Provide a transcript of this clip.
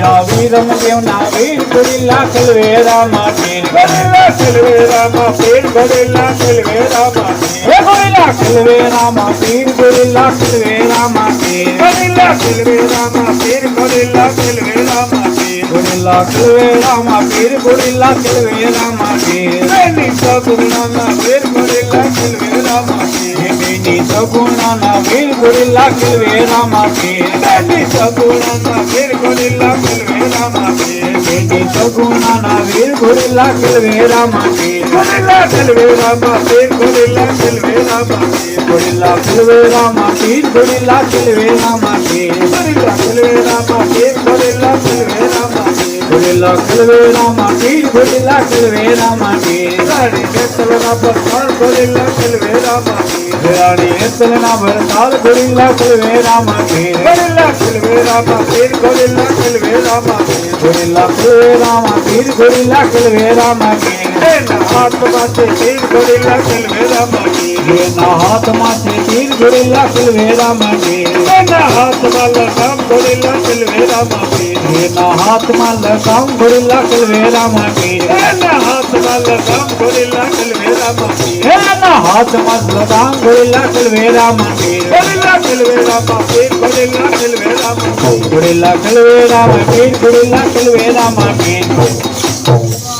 वीरम देवना वीर गुरिल्ला खिलवेरा माटीर गुरिल्ला खिलवेरा माटीर गुरिल्ला खिलवेरा माटीर गुरिल्ला खिलवेरा माटीर गुरिल्ला खिलवेरा माटीर गुरिल्ला खिलवेरा माटीर गुरिल्ला खिलवेरा माटीर गुरिल्ला खिलवेरा माटीर गुरिल्ला खिलवेरा माटीर बेनी सगुना ना वीर गुरिल्ला खिलवेरा माटीर बेनी सगुना ना वीर गुरिल्ला खिलवेरा माटीर बेनी सगुना ना वीर गुरिल्ला खिलवेरा माटीर बेनी सगुना ना वीर गुरिल्ला खिलवेरा माटीर गुरिल्ला खिलवेरा माटीर गुरिल्ला खिलवेरा माटीर गुरिल्ला खिलवेरा माटीर गुरिल्ला खिलवेरा माटीर गुरिल्ला खिलवेरा माटीर गुरिल्ला खिलवेरा माटीर गुरिल्ला खिलवेरा माटीर गुरिल्ला खिलवेरा माटीर रानी नेतलना बरसाल गुरिल्ला खिलवेरा माटीर रानी नेतलना बरसाल गुरिल्ला खिलवेरा माटीर गुरिल्ला खिलवेरा माटीर गुरिल्ला खिलवेरा माटीर गुरिल्ला खिलवेरा माटीर गुरिल्ला खिलवेरा माटीर ना हाथ माथे तीर गुरिल्ला खिलवेरा माटीर ना हाथ माथे तीर गुरिल्ला खिलवेरा माटीर ना हाथ वाला काम गुरिल्ला खिलवेरा माटीर ना हाथ वाला काम गुरिल्ला खिलवेरा माटीर ना हाथ वाला काम गुरिल्ला खिलवेरा माटीर ना हाथ वाला काम गुरिल्ला खिलवेरा माटीर गुरिल्ला खिलवेरा माटीर गुरिल्ला खिलवेरा माटीर गुरिल्ला खिलवेरा माटीर गुरिल्ला खिलवेरा माटीर